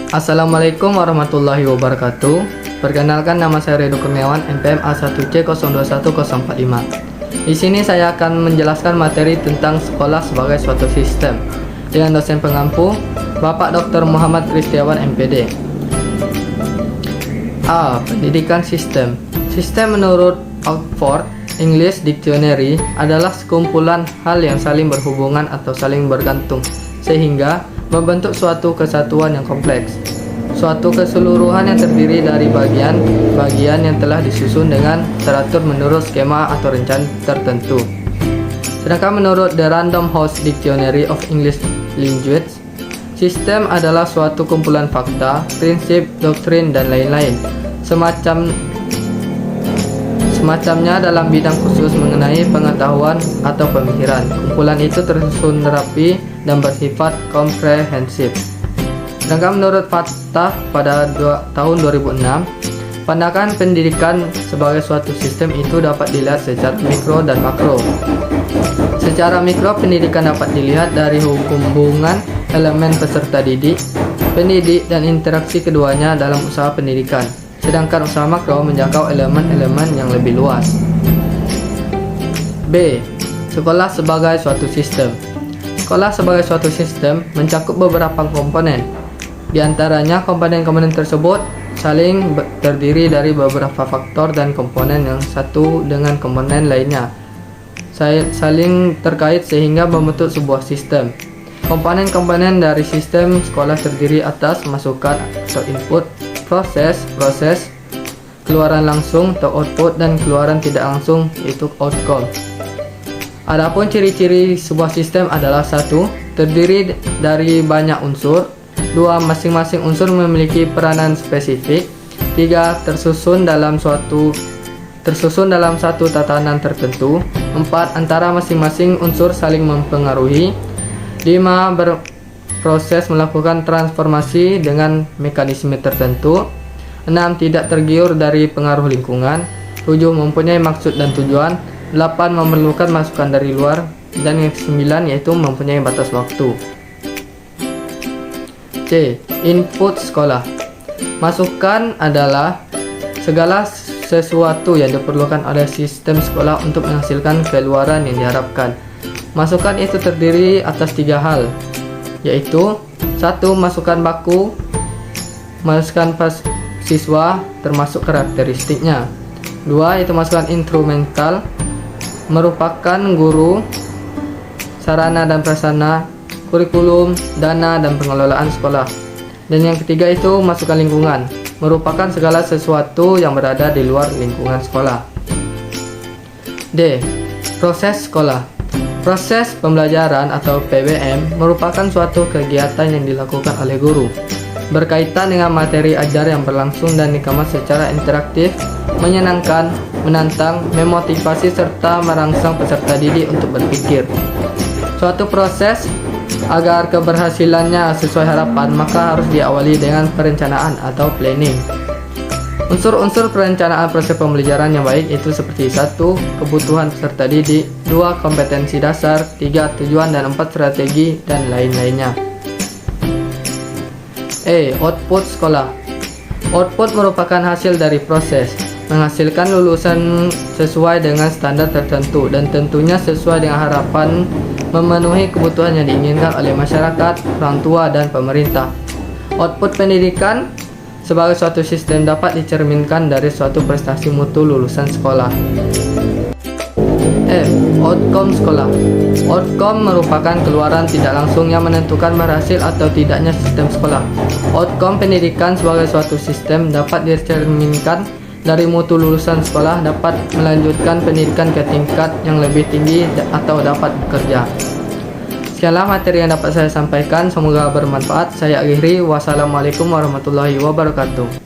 Assalamualaikum warahmatullahi wabarakatuh. Perkenalkan, nama saya Redo Kurniawan, NPM A1C021045. Di sini saya akan menjelaskan materi tentang sekolah sebagai suatu sistem dengan dosen pengampu Bapak Dr. Muhammad Kristiawan MPD. A. Pendidikan sistem. Sistem menurut Oxford English Dictionary adalah sekumpulan hal yang saling berhubungan atau saling bergantung sehingga membentuk suatu kesatuan yang kompleks, suatu keseluruhan yang terdiri dari bagian-bagian yang telah disusun dengan teratur menurut skema atau rencana tertentu. Sedangkan menurut The Random House Dictionary of English Language, sistem adalah suatu kumpulan fakta, prinsip, doktrin, dan lain-lain semacamnya dalam bidang khusus mengenai pengetahuan atau pemikiran. Kumpulan itu tersusun rapi dan bersifat komprehensif. Sedangkan menurut Fatah pada tahun 2006, pandangan pendidikan sebagai suatu sistem itu dapat dilihat secara mikro dan makro. Secara mikro, pendidikan dapat dilihat dari hubungan elemen peserta didik, pendidik, dan interaksi keduanya dalam usaha pendidikan. Sedangkan usaha makro menjangkau elemen-elemen yang lebih luas. B. Sekolah sebagai suatu sistem. Sekolah sebagai suatu sistem mencakup beberapa komponen. Di antaranya, komponen-komponen tersebut saling terdiri dari beberapa faktor dan komponen yang satu dengan komponen lainnya saling terkait sehingga membentuk sebuah sistem. Komponen-komponen dari sistem sekolah terdiri atas masukan atau input, proses, keluaran langsung atau output, dan keluaran tidak langsung yaitu outcome. Adapun ciri-ciri sebuah sistem adalah: 1. Terdiri dari banyak unsur. 2. Masing-masing unsur memiliki peranan spesifik. 3. Tersusun dalam satu tatanan tertentu. 4. Antara masing-masing unsur saling mempengaruhi. 5. Berproses melakukan transformasi dengan mekanisme tertentu. 6. Tidak tergiur dari pengaruh lingkungan. 7. Mempunyai maksud dan tujuan. 8. Memerlukan masukan dari luar. Dan yang 9 yaitu mempunyai batas waktu. C. Input sekolah. Masukan adalah segala sesuatu yang diperlukan oleh sistem sekolah untuk menghasilkan keluaran yang diharapkan. Masukan itu terdiri atas 3 hal, yaitu 1. Masukan baku, masukan siswa termasuk karakteristiknya. 2. Itu masukan instrumental, merupakan guru, sarana dan prasarana, kurikulum, dana, dan pengelolaan sekolah. Dan yang ketiga itu masukan lingkungan, merupakan segala sesuatu yang berada di luar lingkungan sekolah. D. Proses sekolah. Proses pembelajaran atau PBM merupakan suatu kegiatan yang dilakukan oleh guru berkaitan dengan materi ajar yang berlangsung dan dikemas secara interaktif, menyenangkan, menantang, memotivasi, serta merangsang peserta didik untuk berpikir. Suatu proses agar keberhasilannya sesuai harapan maka harus diawali dengan perencanaan atau planning. Unsur-unsur perencanaan proses pembelajaran yang baik itu seperti: 1. Kebutuhan peserta didik. 2. Kompetensi dasar. 3. Tujuan, dan 4. Strategi dan lain-lainnya. E. Output sekolah. Output merupakan hasil dari proses, menghasilkan lulusan sesuai dengan standar tertentu dan tentunya sesuai dengan harapan, memenuhi kebutuhan yang diinginkan oleh masyarakat, orang tua, dan pemerintah. Output pendidikan sebagai suatu sistem dapat dicerminkan dari suatu prestasi mutu lulusan sekolah. F. Outcome sekolah. Outcome merupakan keluaran tidak langsung yang menentukan berhasil atau tidaknya sistem sekolah. Outcome pendidikan sebagai suatu sistem dapat dicerminkan dari mutu lulusan sekolah, dapat melanjutkan pendidikan ke tingkat yang lebih tinggi atau dapat bekerja. Sekianlah materi yang dapat saya sampaikan, semoga bermanfaat. Saya akhiri, wassalamualaikum warahmatullahi wabarakatuh.